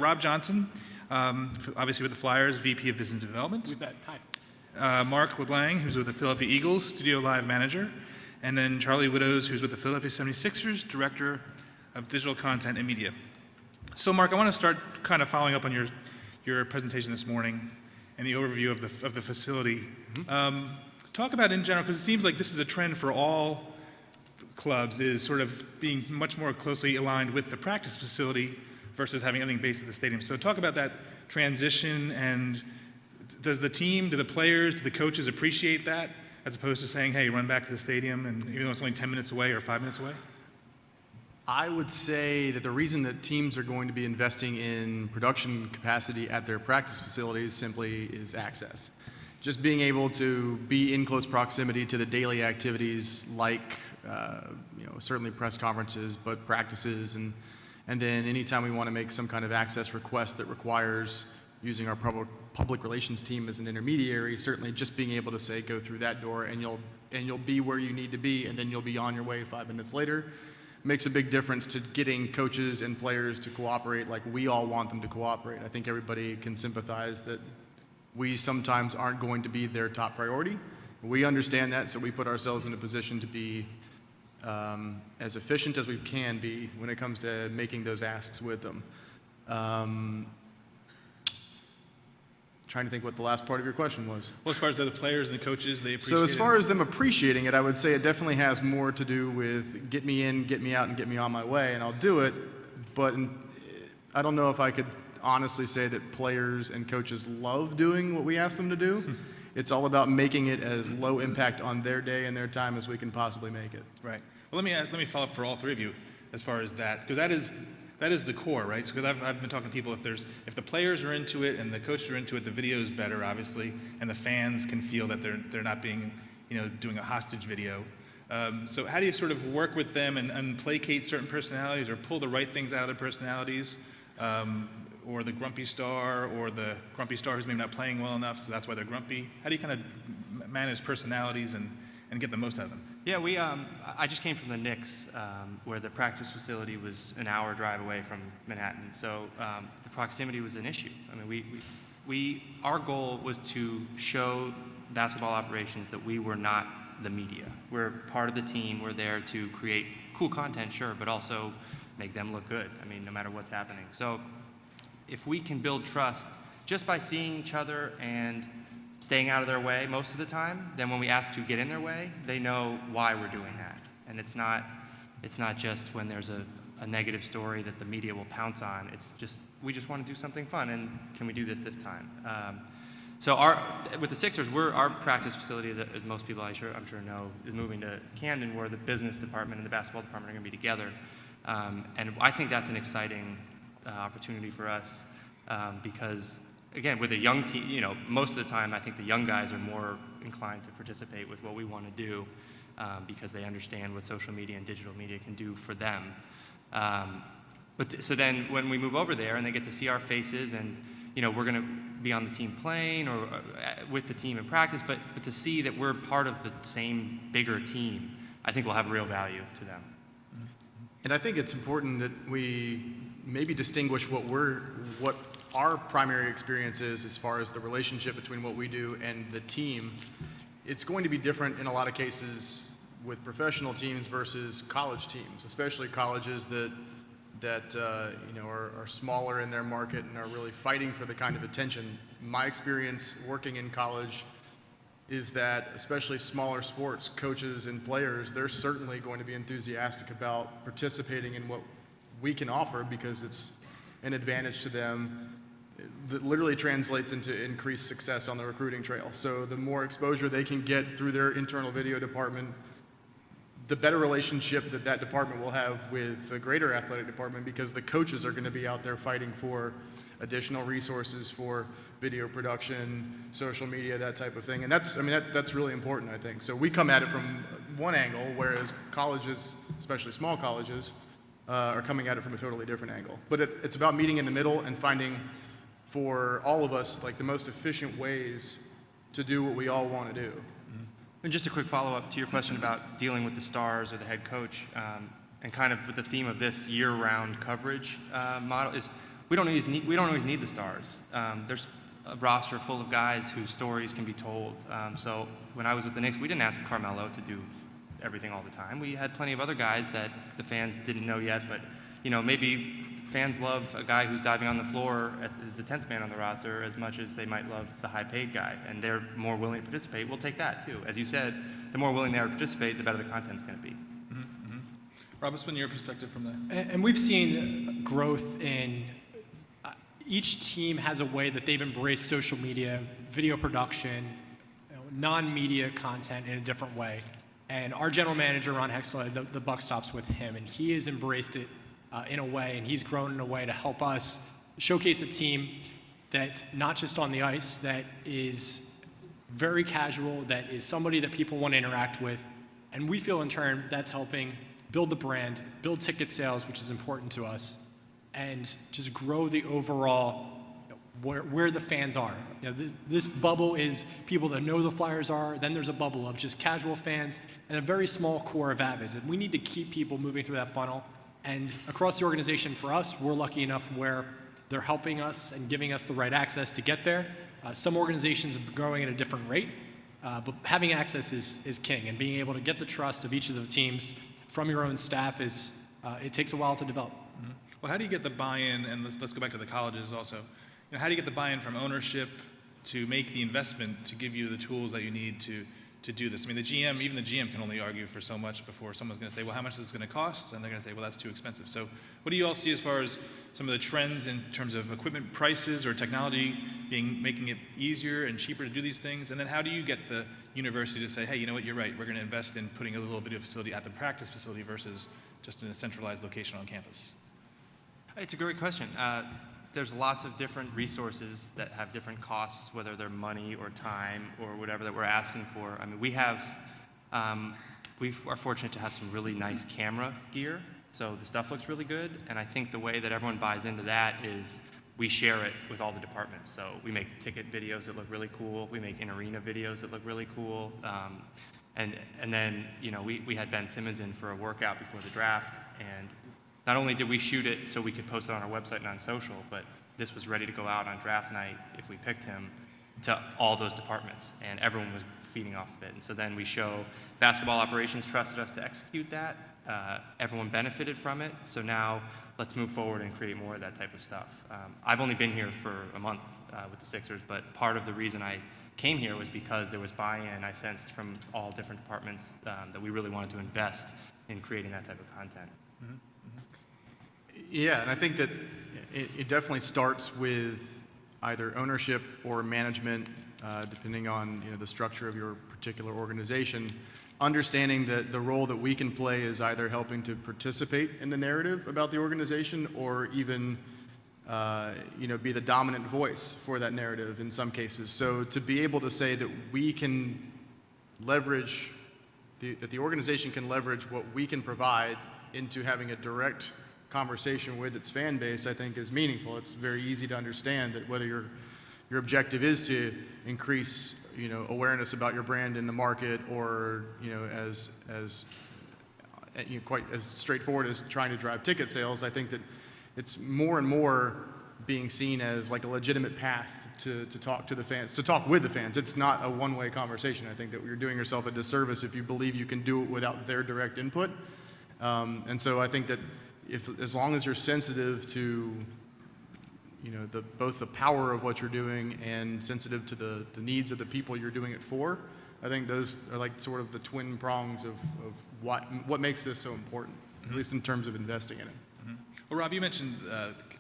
Rob Johnson, obviously with the Flyers, VP of Business Development. We bet. Hi. Mark Leblang, who's with the Philadelphia Eagles, Studio Live Manager. And then Charlie Widdoes, who's with the Philadelphia 76ers, Director of Digital Content and Media. So Mark, I want to start kind of following up on your presentation this morning and the overview of the facility. Mm-hmm. Talk about in general, because it seems like this is a trend for all clubs, is sort of being much more closely aligned with the practice facility versus having everything based at the stadium. So talk about that transition, and do the players, do the coaches appreciate that, as opposed to saying, hey, run back to the stadium, and even though it's only 10 minutes away or 5 minutes away? I would say that the reason that teams are going to be investing in production capacity at their practice facilities simply is access. Just being able to be in close proximity to the daily activities like, certainly press conferences, but practices, and then anytime we want to make some kind of access request that requires using our public relations team as an intermediary, certainly just being able to say, go through that door and you'll be where you need to be, and then you'll be on your way 5 minutes later, makes a big difference to getting coaches and players to cooperate like we all want them to cooperate. I think everybody can sympathize that we sometimes aren't going to be their top priority. We understand that, so we put ourselves in a position to be as efficient as we can be when it comes to making those asks with them. Trying to think what the last part of your question was. Well, as far as the players and the coaches, they appreciate it. So as far as them appreciating it, I would say it definitely has more to do with get me in, get me out, and get me on my way, and I'll do it. But I don't know if I could honestly say that players and coaches love doing what we ask them to do. It's all about making it as low impact on their day and their time as we can possibly make it. Right. Well, let me follow up for all three of you as far as that, because that is the core, right? So, because I've been talking to people, if the players are into it and the coaches are into it, the video is better, obviously, and the fans can feel that they're not being, doing a hostage video. So how do you sort of work with them and placate certain personalities or pull the right things out of their personalities? Or the grumpy star, or the grumpy star who's maybe not playing well enough, so that's why they're grumpy? How do you kind of manage personalities and get the most out of them? Yeah, I just came from the Knicks, where the practice facility was an hour drive away from Manhattan, so the proximity was an issue. I mean, our goal was to show basketball operations that we were not the media. We're part of the team. We're there to create cool content, sure, but also make them look good. I mean, no matter what's happening. So if we can build trust just by seeing each other and staying out of their way most of the time, then when we ask to get in their way, they know why we're doing that. And it's not just when there's a negative story that the media will pounce on. It's just, we just want to do something fun, and can we do this time? So with the Sixers, our practice facility, as most people I'm sure know, is moving to Camden, where the business department and the basketball department are going to be together. And I think that's an exciting opportunity for us because, again, with a young team, most of the time I think the young guys are more inclined to participate with what we want to do because they understand what social media and digital media can do for them. So then when we move over there and they get to see our faces and, we're going to be on the team playing or with the team in practice, but to see that we're part of the same bigger team, I think will have real value to them. And I think it's important that we maybe distinguish what our primary experience is as far as the relationship between what we do and the team. It's going to be different in a lot of cases with professional teams versus college teams, especially colleges that are smaller in their market and are really fighting for the kind of attention. My experience working in college is that especially smaller sports, coaches and players, they're certainly going to be enthusiastic about participating in what we can offer because it's an advantage to them that literally translates into increased success on the recruiting trail. So the more exposure they can get through their internal video department, the better relationship that department will have with the greater athletic department because the coaches are going to be out there fighting for additional resources for video production, social media, that type of thing. And that's really important, I think. So we come at it from one angle, whereas colleges, especially small colleges, are coming at it from a totally different angle. But it's about meeting in the middle and finding for all of us like the most efficient ways to do what we all want to do. And just a quick follow-up to your question about dealing with the stars or the head coach, and kind of with the theme of this year-round coverage model is we don't always need the stars. There's a roster full of guys whose stories can be told. So when I was with the Knicks, we didn't ask Carmelo to do everything all the time. We had plenty of other guys that the fans didn't know yet, but maybe fans love a guy who's diving on the floor as the 10th man on the roster as much as they might love the high-paid guy, and they're more willing to participate. We'll take that too. As you said, the more willing they are to participate, the better the content's going to be. Rob, what's been your perspective from that? And we've seen growth in each team has a way that they've embraced social media, video production, non-media content in a different way. And our general manager, Ron Hexler, the buck stops with him, and he has embraced it in a way, and he's grown in a way to help us showcase a team that's not just on the ice, that is very casual, that is somebody that people want to interact with. And we feel in turn that's helping build the brand, build ticket sales, which is important to us, and just grow the overall where the fans are. This bubble is people that know the Flyers are, then there's a bubble of just casual fans and a very small core of avids. And we need to keep people moving through that funnel. And across the organization, for us, we're lucky enough where they're helping us and giving us the right access to get there. Some organizations are growing at a different rate, but having access is king, and being able to get the trust of each of the teams from your own staff it takes a while to develop. Mm-hmm. Well, how do you get the buy-in, and let's go back to the colleges also. How do you get the buy-in from ownership to make the investment to give you the tools that you need to do this? I mean, even the GM can only argue for so much before someone's going to say, well, how much is this going to cost? And they're going to say, well, that's too expensive. So what do you all see as far as some of the trends in terms of equipment prices or technology making it easier and cheaper to do these things? And then how do you get the university to say, hey, you know what, you're right, we're going to invest in putting a little video facility at the practice facility versus just in a centralized location on campus? It's a great question. There's lots of different resources that have different costs, whether they're money or time or whatever that we're asking for. I mean, we are fortunate to have some really nice camera gear, so the stuff looks really good. And I think the way that everyone buys into that is we share it with all the departments. So we make ticket videos that look really cool. We make in-arena videos that look really cool. And then we had Ben Simmons in for a workout before the draft, and not only did we shoot it so we could post it on our website and on social, but this was ready to go out on draft night if we picked him to all those departments, and everyone was feeding off of it. And so then we show basketball operations trusted us to execute that. Everyone benefited from it. So now let's move forward and create more of that type of stuff. I've only been here for a month with the Sixers, but part of the reason I came here was because there was buy-in I sensed from all different departments that we really wanted to invest in creating that type of content. Mm-hmm. Yeah, and I think that it definitely starts with either ownership or management, depending on the structure of your particular organization. Understanding that the role that we can play is either helping to participate in the narrative about the organization, or even be the dominant voice for that narrative in some cases. So to be able to say that we can leverage that the organization can leverage what we can provide into having a direct conversation with its fan base, I think is meaningful. It's very easy to understand that whether your objective is to increase awareness about your brand in the market, or as quite as straightforward as trying to drive ticket sales, I think that it's more and more being seen as like a legitimate path to talk to the fans, to talk with the fans. It's not a one-way conversation. I think that you're doing yourself a disservice if you believe you can do it without their direct input. And so I think that as long as you're sensitive to, both the power of what you're doing and sensitive to the needs of the people you're doing it for, I think those are like sort of the twin prongs of what makes this so important, at least in terms of investing in it. Mm-hmm. Well, Rob, you mentioned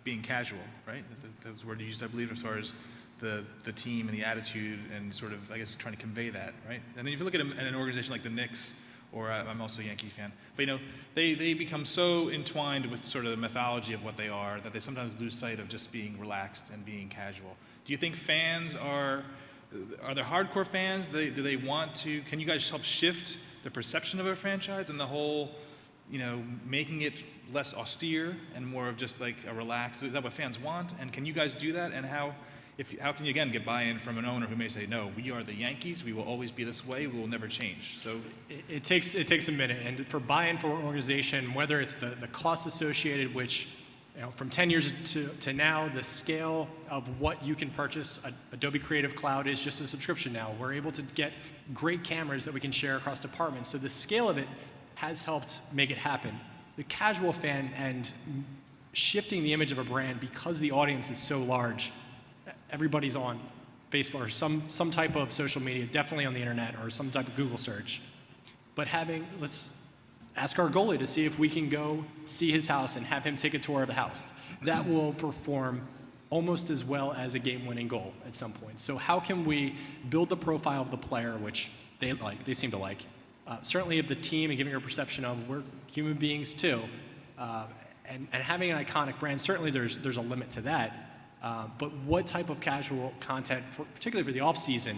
being casual, right? That was the word you used, I believe, as far as the team and the attitude and sort of, I guess, trying to convey that, right? And then if you look at an organization like the Knicks, or I'm also a Yankee fan, but they become so entwined with sort of the mythology of what they are that they sometimes lose sight of just being relaxed and being casual. Do you think fans are there hardcore fans? Do they want to? Can you guys help shift the perception of a franchise and the whole, making it less austere and more of just like a relaxed? Is that what fans want? And can you guys do that? And how can you again get buy-in from an owner who may say, no, we are the Yankees, we will always be this way, we will never change? So it takes a minute, and for buy-in for an organization, whether it's the cost associated, which From 10 years to now, the scale of what you can purchase, Adobe Creative Cloud is just a subscription now. We're able to get great cameras that we can share across departments. So the scale of it has helped make it happen. The casual fan and shifting the image of a brand because the audience is so large, everybody's on Facebook or some type of social media, definitely on the internet or some type of Google search. But let's ask our goalie to see if we can go see his house and have him take a tour of the house. That will perform almost as well as a game-winning goal at some point. So how can we build the profile of the player, which they seem to like, certainly of the team and giving a perception of we're human beings too, and having an iconic brand, certainly there's a limit to that. But what type of casual content, particularly for the off-season,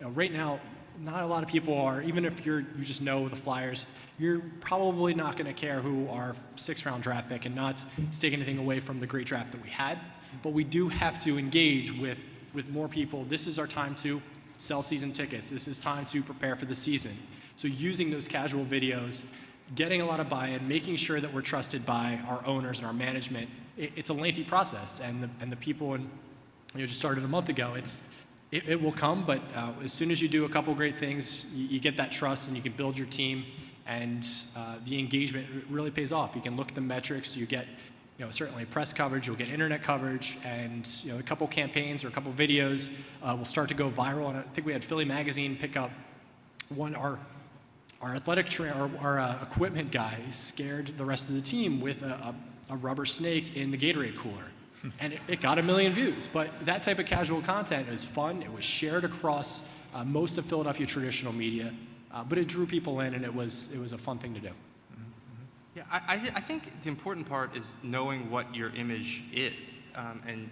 right now, not a lot of people are, even if you just know the Flyers, you're probably not going to care who our 6th-round draft pick, and not to take anything away from the great draft that we had. But we do have to engage with more people. This is our time to sell season tickets. This is time to prepare for the season. So using those casual videos, getting a lot of buy-in, making sure that we're trusted by our owners and our management, it's a lengthy process. And the people, just started a month ago, it will come, but as soon as you do a couple great things, you get that trust and you can build your team, and the engagement really pays off. You can look at the metrics, you get certainly press coverage, you'll get internet coverage, and a couple campaigns or a couple videos will start to go viral. And I think we had Philly Magazine pick up our athletic trainer, our equipment guy scared the rest of the team with a rubber snake in the Gatorade cooler. And it got 1 million views. But that type of casual content is fun. It was shared across most of Philadelphia traditional media, but it drew people in, and it was a fun thing to do. Yeah, I think the important part is knowing what your image is. And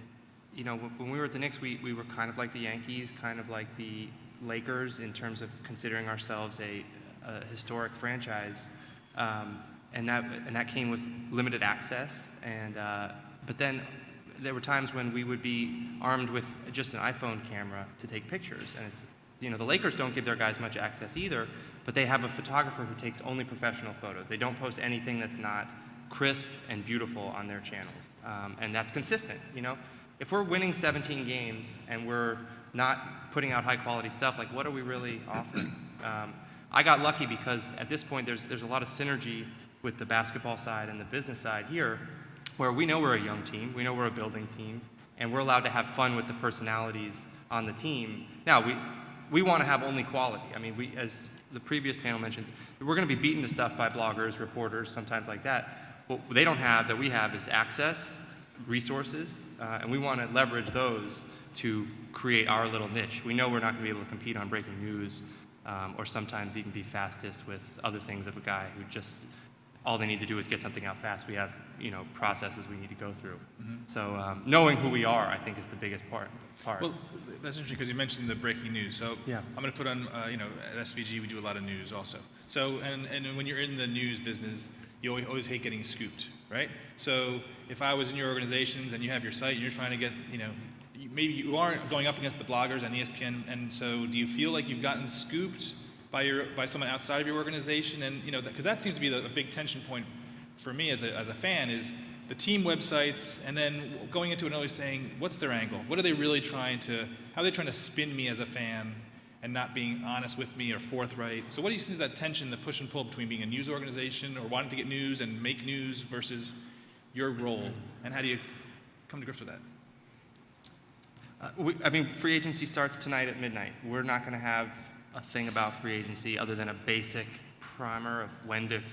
when we were at the Knicks, we were kind of like the Yankees, kind of like the Lakers in terms of considering ourselves a historic franchise. And that came with limited access. But then there were times when we would be armed with just an iPhone camera to take pictures. And it's, the Lakers don't give their guys much access either, but they have a photographer who takes only professional photos. They don't post anything that's not crisp and beautiful on their channels. And that's consistent, If we're winning 17 games and we're not putting out high quality stuff, like what are we really offering? I got lucky because at this point there's a lot of synergy with the basketball side and the business side here, where we know we're a young team, we know we're a building team, and we're allowed to have fun with the personalities on the team. Now, we want to have only quality. I mean, as the previous panel mentioned, we're going to be beaten to stuff by bloggers, reporters, sometimes like that. What they don't have that we have is access, resources, and we want to leverage those to create our little niche. We know we're not going to be able to compete on breaking news, or sometimes even be fastest with other things of a guy who just, all they need to do is get something out fast. We have, processes we need to go through. Mm-hmm. So knowing who we are, I think, is the biggest part. Well, that's interesting because you mentioned the breaking news. So yeah. I'm going to put on, at SVG we do a lot of news also. So, and when you're in the news business, you always hate getting scooped, right? So if I was in your organizations and you have your site and you're trying to get, maybe you aren't going up against the bloggers and ESPN, and so do you feel like you've gotten scooped by someone outside of your organization? And because that seems to be a big tension point for me as a fan, is the team websites, and then going into it and always saying, what's their angle? What are they really how are they trying to spin me as a fan and not being honest with me or forthright? So what do you see as that tension, the push and pull between being a news organization or wanting to get news and make news versus your role? And how do you come to grips with that? Free agency starts tonight at midnight. We're not going to have a thing about free agency other than a basic primer of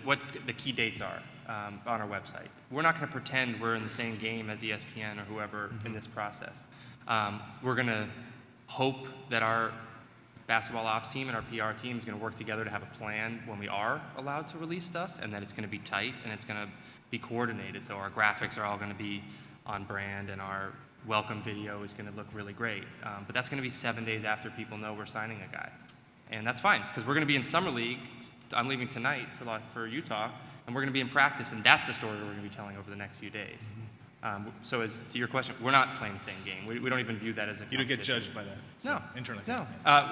what the key dates are on our website. We're not going to pretend we're in the same game as ESPN or whoever in this process. We're going to hope that our basketball ops team and our PR team is going to work together to have a plan when we are allowed to release stuff, and that it's going to be tight and it's going to be coordinated. So our graphics are all going to be on brand, and our welcome video is going to look really great. But that's going to be 7 days after people know we're signing a guy. And that's fine, because we're going to be in Summer League. I'm leaving tonight for Utah, and we're going to be in practice, and that's the story we're going to be telling over the next few days. So as to your question, we're not playing the same game. We don't even view that as a You don't get judged by that? No. Internally? No.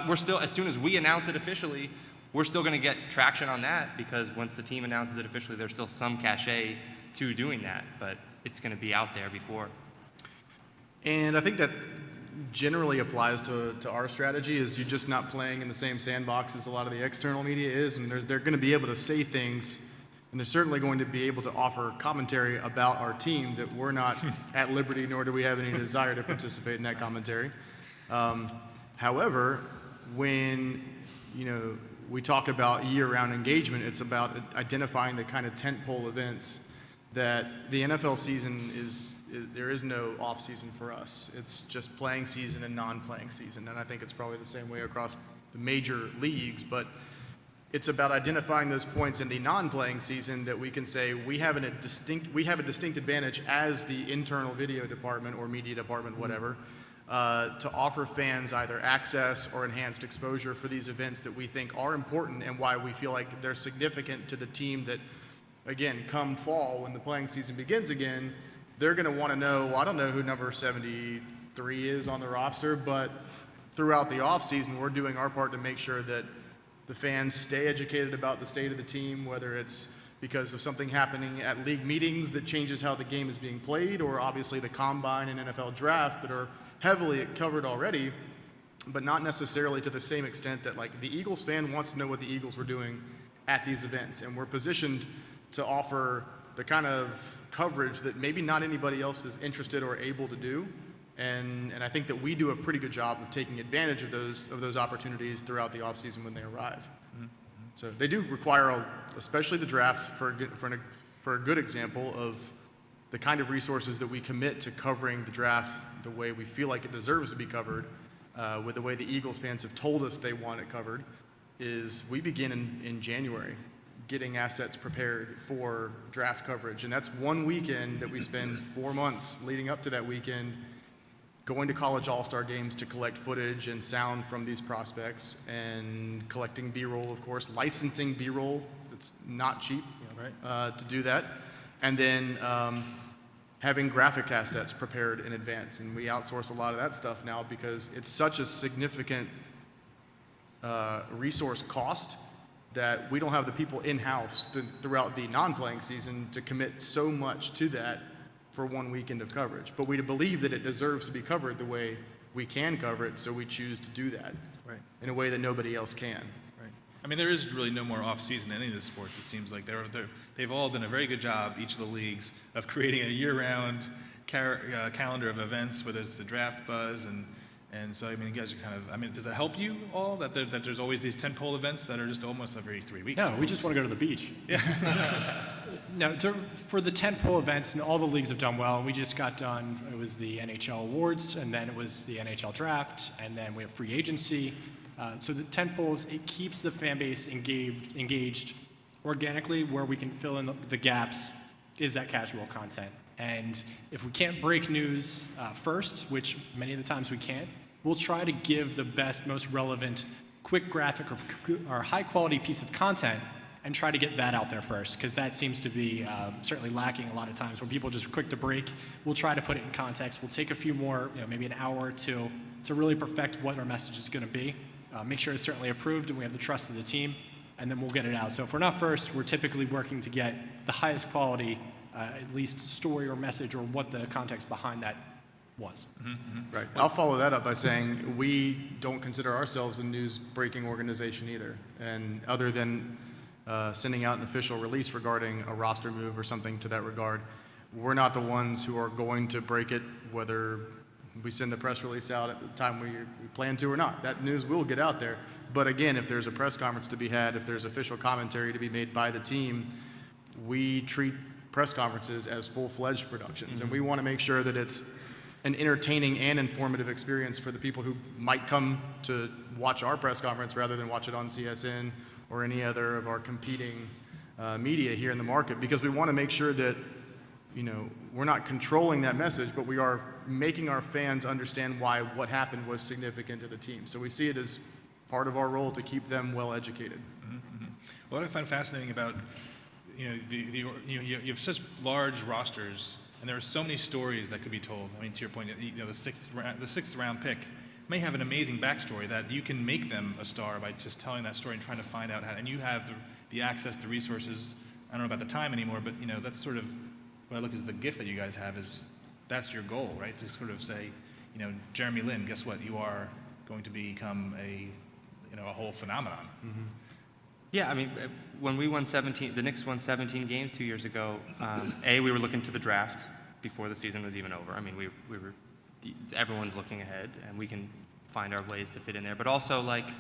We're still, as soon as we announce it officially, we're still going to get traction on that, because once the team announces it officially, there's still some cachet to doing that. But it's going to be out there before. And I think that generally applies to our strategy, is you're just not playing in the same sandbox as a lot of the external media is, and they're going to be able to say things, and they're certainly going to be able to offer commentary about our team that we're not at liberty, nor do we have any desire to participate in that commentary. However, when we talk about year-round engagement, it's about identifying the kind of tentpole events that the NFL season there is no off season for us. It's just playing season and non-playing season, and I think it's probably the same way across the major leagues, but it's about identifying those points in the non-playing season that we can say we have a distinct advantage as the internal video department or media department, whatever, to offer fans either access or enhanced exposure for these events that we think are important and why we feel like they're significant to the team that, again, come fall when the playing season begins again, they're going to want to know, well, I don't know who number 73 is on the roster, but throughout the offseason, we're doing our part to make sure that the fans stay educated about the state of the team, whether it's because of something happening at league meetings that changes how the game is being played, or obviously the combine and NFL draft that are heavily covered already, but not necessarily to the same extent that, like, the Eagles fan wants to know what the Eagles were doing at these events. And we're positioned to offer the kind of coverage that maybe not anybody else is interested or able to do. And I think that we do a pretty good job of taking advantage of those opportunities throughout the offseason when they arrive. Mm-hmm. So they do require, especially the draft, for a good example of the kind of resources that we commit to covering the draft the way we feel like it deserves to be covered, with the way the Eagles fans have told us they want it covered, is we begin in January getting assets prepared for draft coverage. And that's one weekend that we spend 4 months leading up to that weekend going to college all-star games to collect footage and sound from these prospects, and collecting B-roll, of course, licensing B-roll. It's not cheap, to do that. And then having graphic assets prepared in advance. And we outsource a lot of that stuff now because it's such a significant resource cost that we don't have the people in-house throughout the non-playing season to commit so much to that for one weekend of coverage. But we believe that it deserves to be covered the way we can cover it, so we choose to do that in a way that nobody else can. Right. I mean, there is really no more off-season in any of the sports. It seems like they've all done a very good job, each of the leagues, of creating a year-round calendar of events, whether it's the draft buzz and so, I mean, you guys are kind of, I mean, does that help you all, that there's always these tentpole events that are just almost every 3 weeks? No, we just want to go to the beach. Yeah. No, for the tentpole events, and all the leagues have done well. We just got done, it was the NHL awards, and then it was the NHL draft, and then we have free agency. So the tentpoles, it keeps the fan base engaged organically. Where we can fill in the gaps is that casual content. And if we can't break news first, which many of the times we can't, we'll try to give the best, most relevant, quick graphic or high-quality piece of content and try to get that out there first, because that seems to be certainly lacking a lot of times where people are just quick to break. We'll try to put it in context. We'll take a few more, maybe an hour or two to really perfect what our message is going to be, make sure it's certainly approved and we have the trust of the team, and then we'll get it out. So if we're not first, we're typically working to get the highest quality, at least story or message or what the context behind that was. Mm-hmm. Right. I'll follow that up by saying we don't consider ourselves a news-breaking organization either. And other than sending out an official release regarding a roster move or something to that regard, we're not the ones who are going to break it, whether we send the press release out at the time we plan to or not. That news will get out there. But again, if there's a press conference to be had, if there's official commentary to be made by the team, we treat press conferences as full-fledged productions. And we want to make sure that it's an entertaining and informative experience for the people who might come to watch our press conference rather than watch it on CSN or any other of our competing media here in the market, because we want to make sure that we're not controlling that message, but we are making our fans understand why what happened was significant to the team. So we see it as part of our role to keep them well educated. Mm-hmm. What I find fascinating about you have such large rosters, and there are so many stories that could be told. I mean, to your point, the sixth round pick may have an amazing backstory that you can make them a star by just telling that story and trying to find out how. And you have the access, the resources. I don't know about the time anymore, but that's sort of what I look at the gift that you guys have is that's your goal, right? To sort of say, Jeremy Lin, guess what? You are going to become a whole phenomenon. Yeah, I mean, when we won 17, the Knicks won 17 games 2 years ago. We were looking to the draft before the season was even over. I mean, we were everyone's looking ahead, and we can find our ways to fit in there. But also, like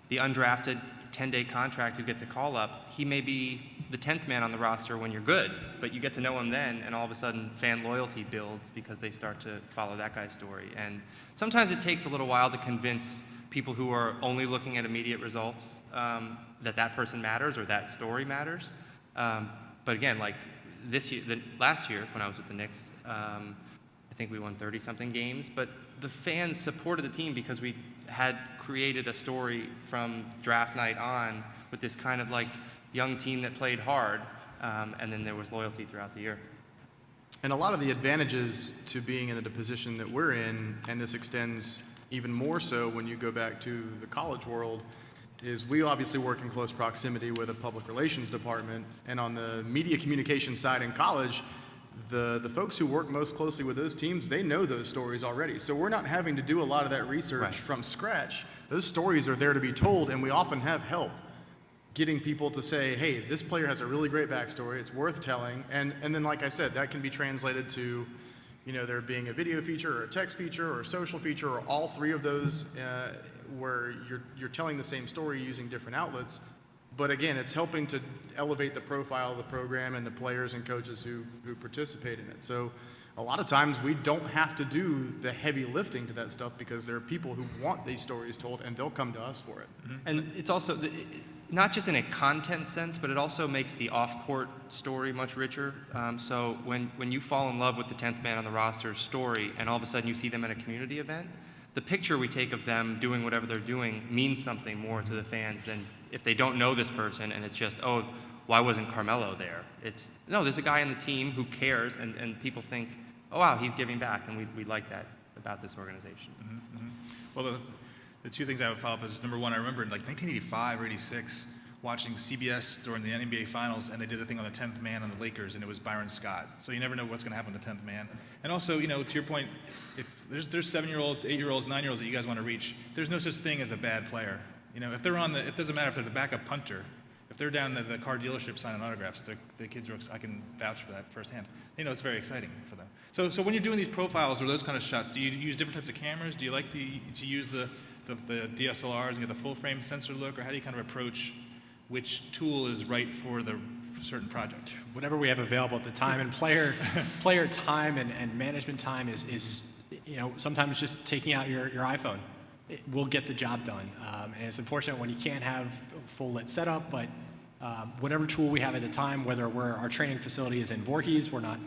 the undrafted 10-day contract who gets a call up, he may be the 10th man on the roster when you're good, but you get to know him then, and all of a sudden fan loyalty builds because they start to follow that guy's story. And sometimes it takes a little while to convince people who are only looking at immediate results that person matters or that story matters. But again, like last year when I was with the Knicks, I think we won 30-something games, but the fans supported the team because we had created a story from draft night on with this kind of like young team that played hard, and then there was loyalty throughout the year. And a lot of the advantages to being in the position that we're in, and this extends even more so when you go back to the college world, is we obviously work in close proximity with a public relations department, and on the media communication side in college, the folks who work most closely with those teams, they know those stories already. So we're not having to do a lot of that research from scratch. Those stories are there to be told, and we often have help getting people to say, hey, this player has a really great backstory, it's worth telling. And then, like I said, that can be translated to, there being a video feature or a text feature or a social feature or all three of those where you're telling the same story using different outlets. But again, it's helping to elevate the profile of the program and the players and coaches who participate in it. So a lot of times we don't have to do the heavy lifting to that stuff because there are people who want these stories told, and they'll come to us for it. And it's also not just in a content sense, but it also makes the off-court story much richer. So when you fall in love with the 10th man on the roster story and all of a sudden you see them at a community event, the picture we take of them doing whatever they're doing means something more to the fans than if they don't know this person and it's just, oh, why wasn't Carmelo there? It's, no, there's a guy on the team who cares, and people think, oh, wow, he's giving back, and we like that about this organization. Well, the two things I would follow up is, number one, I remember in like 1985 or 86, watching CBS during the NBA Finals, and they did a thing on the 10th man on the Lakers, and it was Byron Scott. So you never know what's going to happen with the 10th man. And also, to your point, if there's 7-year-olds, 8-year-olds, 9-year-olds that you guys want to reach, there's no such thing as a bad player. If they're it doesn't matter if they're the backup punter. If they're down at the car dealership signing autographs, the kids I can vouch for that firsthand. It's very exciting for them. So when you're doing these profiles or those kind of shots, do you use different types of cameras? Do you like to use the DSLRs and get the full frame sensor look, or how do you kind of approach which tool is right for the certain project? Whatever we have available at the time, and player time and management time is sometimes just taking out your iPhone. It will get the job done. And it's unfortunate when you can't have a full lit setup, but whatever tool we have at the time, whether our training facility is in Voorhees, we're not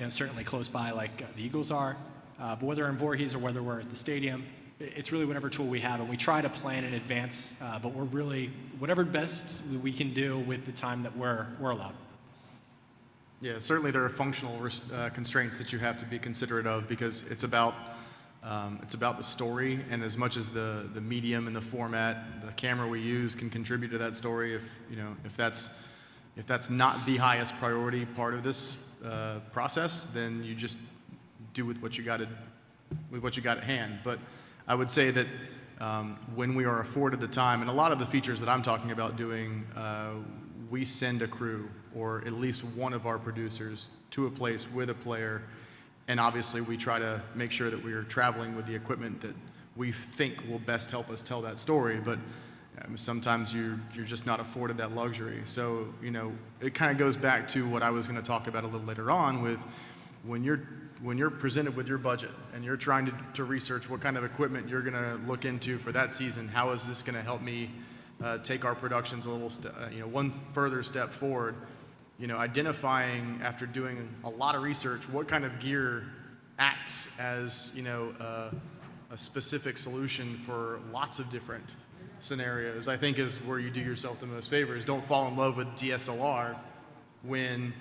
certainly close by like the Eagles are, but whether we're in Voorhees or whether we're at the stadium, it's really whatever tool we have, and we try to plan in advance, but we're really, whatever best we can do with the time that we're allowed. Yeah, certainly there are functional constraints that you have to be considerate of because it's about the story, and as much as the medium and the format, the camera we use can contribute to that story. If that's not the highest priority part of this process, then you just do with what you got at hand. But I would say that when we are afforded the time, and a lot of the features that I'm talking about doing, we send a crew or at least one of our producers to a place with a player. And obviously, we try to make sure that we are traveling with the equipment that we think will best help us tell that story. But sometimes you're just not afforded that luxury. So, it kind of goes back to what I was going to talk about a little later on with when you're presented with your budget and you're trying to research what kind of equipment you're going to look into for that season. How is this going to help me take our productions a little, one further step forward? Identifying after doing a lot of research what kind of gear acts as, a specific solution for lots of different scenarios, I think is where you do yourself the most favors. Don't fall in love with DSLR when,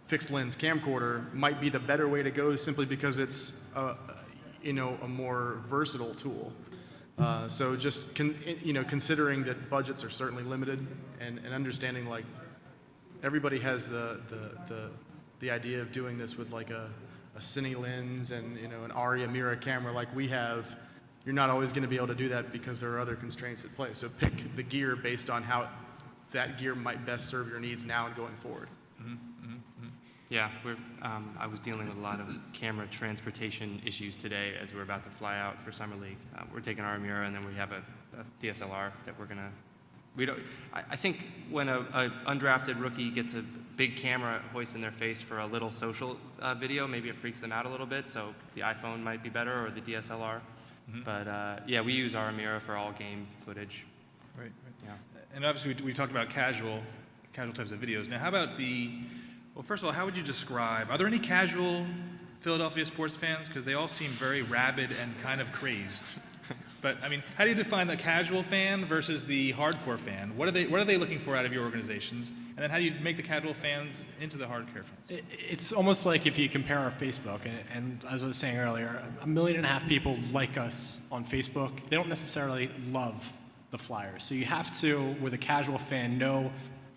fixed lens camcorder might be the better way to go simply because it's, a more versatile tool. So just, considering that budgets are certainly limited and understanding like, everybody has the the idea of doing this with like a cine lens and an Arri Mira camera like we have, you're not always going to be able to do that because there are other constraints at play. So pick the gear based on how that gear might best serve your needs now and going forward. Yeah, I was dealing with a lot of camera transportation issues today as we're about to fly out for Summer League. We're taking our Mira, and then we have a DSLR that we're gonna. I think when a undrafted rookie gets a big camera hoist in their face for a little social video, maybe it freaks them out a little bit. So the iPhone might be better, or the DSLR. But yeah, we use our Mira for all game footage. Right. Yeah. And obviously, we talked about casual types of videos. Now, how about well, first of all, how would you describe, are there any casual Philadelphia sports fans? Because they all seem very rabid and kind of crazed. But, I mean, how do you define the casual fan versus the hardcore fan? What are they looking for out of your organizations? And then how do you make the casual fans into the hardcore fans? It's almost like if you compare our Facebook, and as I was saying earlier, 1.5 million people like us on Facebook. They don't necessarily love the Flyers. So you have to, with a casual fan, know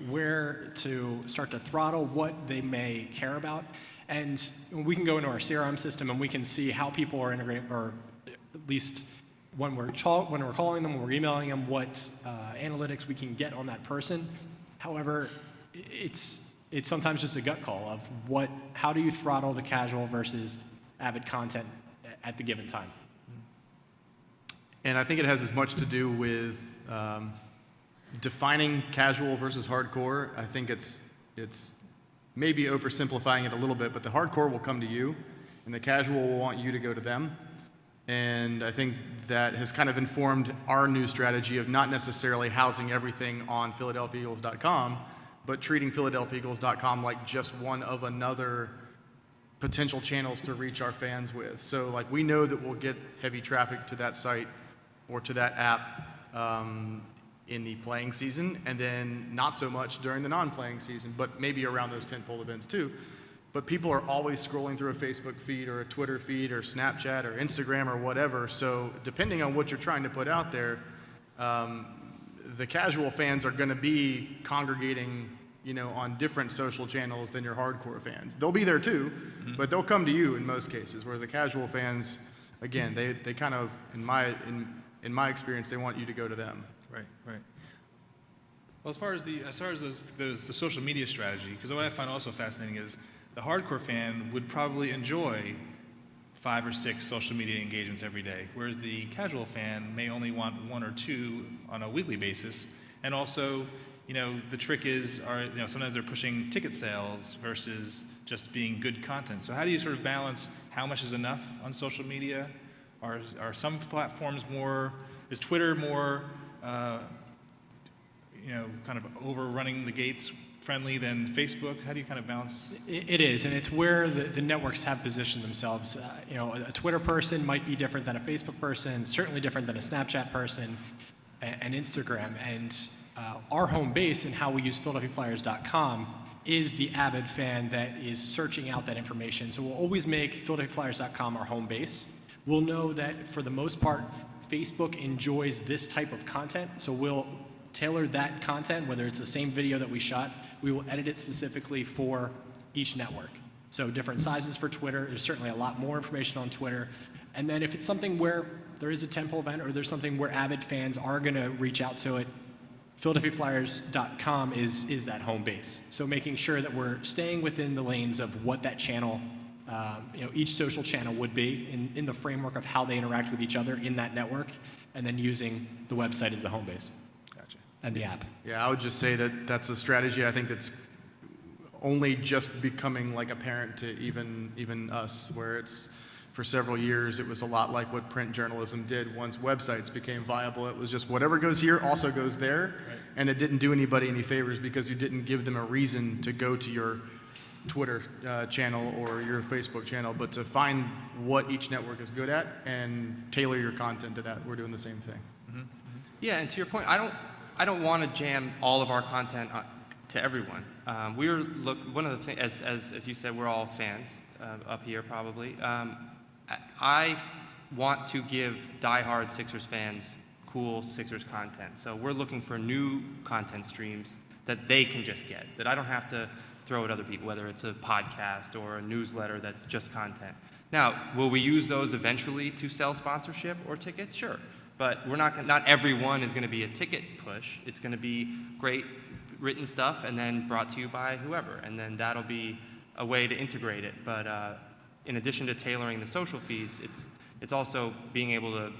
where to start to throttle what they may care about. And we can go into our CRM system and we can see how people are integrating, or at least when we're calling them, when we're emailing them, what analytics we can get on that person. However, it's sometimes just a gut call of how do you throttle the casual versus avid content at the given time. And I think it has as much to do with defining casual versus hardcore. I think it's maybe oversimplifying it a little bit, but the hardcore will come to you, and the casual will want you to go to them. And I think that has kind of informed our new strategy of not necessarily housing everything on PhiladelphiaEagles.com, but treating PhiladelphiaEagles.com like just one of another potential channels to reach our fans with. So like we know that we'll get heavy traffic to that site or to that app in the playing season, and then not so much during the non-playing season, but maybe around those tentpole events too. But people are always scrolling through a Facebook feed or a Twitter feed or Snapchat or Instagram or whatever. So depending on what you're trying to put out there, the casual fans are going to be congregating, on different social channels than your hardcore fans. They'll be there too, but they'll come to you in most cases. Whereas the casual fans, again, they kind of, in my experience, they want you to go to them. Right. Well, as far as the social media strategy, because what I find also fascinating is the hardcore fan would probably enjoy 5 or 6 social media engagements every day, whereas the casual fan may only want 1 or 2 on a weekly basis. And also, the trick is, sometimes they're pushing ticket sales versus just being good content. So how do you sort of balance how much is enough on social media? Are some platforms is Twitter more, kind of overrunning the gates friendly than Facebook? How do you kind of balance? It is, and it's where the networks have positioned themselves. A Twitter person might be different than a Facebook person, certainly different than a Snapchat person, and Instagram. And our home base and how we use PhiladelphiaFlyers.com is the avid fan that is searching out that information. So we'll always make PhiladelphiaFlyers.com our home base. We'll know that for the most part, Facebook enjoys this type of content, so we'll tailor that content, whether it's the same video that we shot, we will edit it specifically for each network. So different sizes for Twitter. There's certainly a lot more information on Twitter. And then if it's something where there is a tentpole event or there's something where avid fans are going to reach out to it, PhiladelphiaFlyers.com is that home base. So making sure that we're staying within the lanes of what that channel, each social channel would be in the framework of how they interact with each other in that network, and then using the website as the home base. And the app. Yeah, I would just say that that's a strategy I think that's only just becoming like apparent to even us, where it's for several years it was a lot like what print journalism did once websites became viable. It was just whatever goes here also goes there, right. And it didn't do anybody any favors because you didn't give them a reason to go to your Twitter channel or your Facebook channel, but to find what each network is good at and tailor your content to that. We're doing the same thing. Yeah, and to your point, I don't want to jam all of our content to everyone. One of the things, as you said, we're all fans up here probably. I want to give diehard Sixers fans cool Sixers content. So we're looking for new content streams that they can just get, that I don't have to throw at other people, whether it's a podcast or a newsletter that's just content. Now, will we use those eventually to sell sponsorship or tickets? Sure. But not everyone is going to be a ticket push. It's going to be great written stuff and then brought to you by whoever. And then that'll be a way to integrate it. But in addition to tailoring the social feeds, it's also being able to,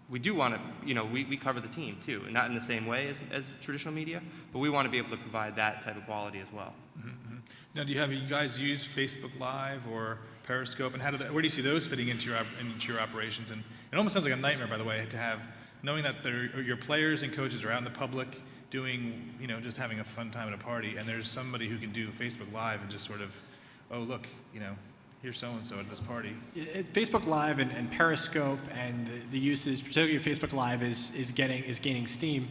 we do want to, we cover the team too, and not in the same way as traditional media, but we want to be able to provide that type of quality as well. Mm-hmm. Now, do you guys use Facebook Live or Periscope, and where do you see those fitting into your operations? And it almost sounds like a nightmare, by the way, to have, knowing that your players and coaches are out in the public doing, just having a fun time at a party, and there's somebody who can do Facebook Live and just sort of, oh, look, here's so-and-so at this party. Facebook Live and Periscope and the usage, particularly Facebook Live, is gaining steam.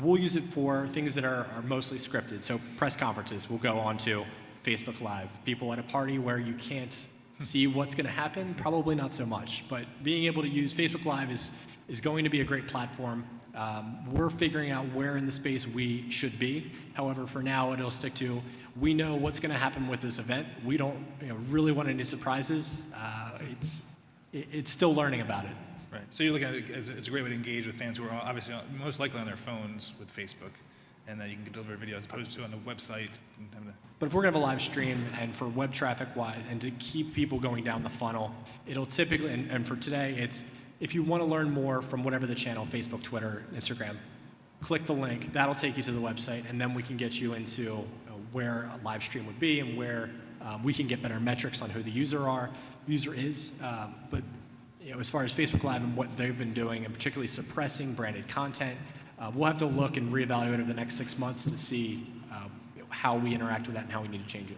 We'll use it for things that are mostly scripted. So press conferences will go on to Facebook Live. People at a party where you can't see what's going to happen, probably not so much. But being able to use Facebook Live is going to be a great platform. We're figuring out where in the space we should be. However, for now, it'll stick to, we know what's going to happen with this event. We don't really want any surprises. It's still learning about it. Right. So you're looking at it as a great way to engage with fans who are obviously most likely on their phones with Facebook, and that you can deliver video as opposed to on the website. But if we're going to have a live stream, and for web traffic wise, and to keep people going down the funnel, it'll typically, and for today, it's if you want to learn more from whatever the channel, Facebook, Twitter, Instagram, click the link. That'll take you to the website, and then we can get you into where a live stream would be and where we can get better metrics on who the user is. But as far as Facebook Live and what they've been doing, and particularly suppressing branded content, we'll have to look and reevaluate over the next 6 months to see how we interact with that and how we need to change it.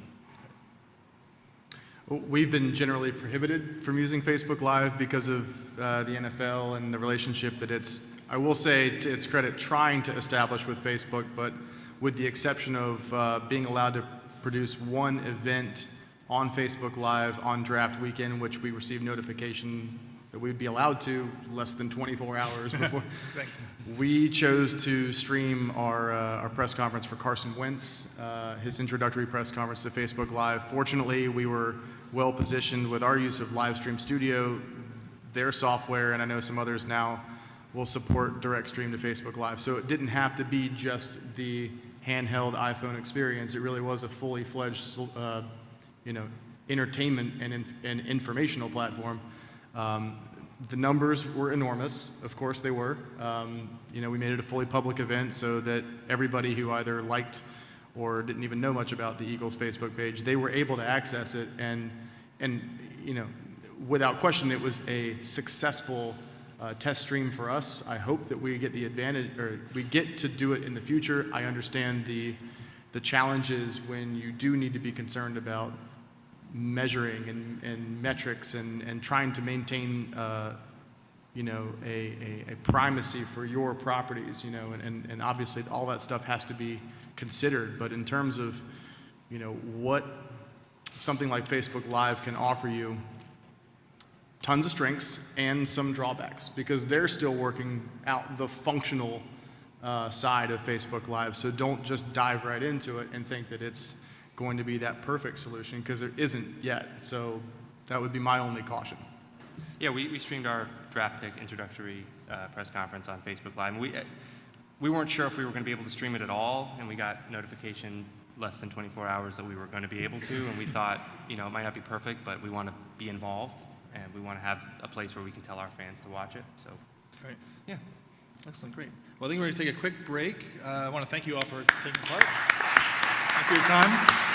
We've been generally prohibited from using Facebook Live because of the NFL and the relationship that it's, I will say to its credit, trying to establish with Facebook, but with the exception of being allowed to produce one event on Facebook Live on draft weekend, which we received notification that we'd be allowed to less than 24 hours before. Thanks. We chose to stream our press conference for Carson Wentz, his introductory press conference to Facebook Live. Fortunately, we were well positioned with our use of Live Stream Studio. Their software, and I know some others now, will support direct stream to Facebook Live. So it didn't have to be just the handheld iPhone experience. It really was a fully fledged, entertainment and informational platform. The numbers were enormous. Of course they were. We made it a fully public event so that everybody who either liked or didn't even know much about the Eagles Facebook page, they were able to access it. And without question, it was a successful test stream for us. I hope that we get the advantage, or we get to do it in the future. I understand the challenges when you do need to be concerned about measuring and metrics and trying to maintain a primacy for your properties, and obviously all that stuff has to be considered. But in terms of what something like Facebook Live can offer you, tons of strengths and some drawbacks, because they're still working out the functional side of Facebook Live. So don't just dive right into it and think that it's going to be that perfect solution, because there isn't yet. So that would be my only caution. Yeah, we streamed our draft pick introductory press conference on Facebook Live. And we weren't sure if we were going to be able to stream it at all, and we got notification less than 24 hours that we were going to be able to, and we thought, it might not be perfect, but we want to be involved, and we want to have a place where we can tell our fans to watch it. So, Right. yeah. Excellent. Great. Well, I think we're going to take a quick break. I want to thank you all for taking part. Thank you for your time.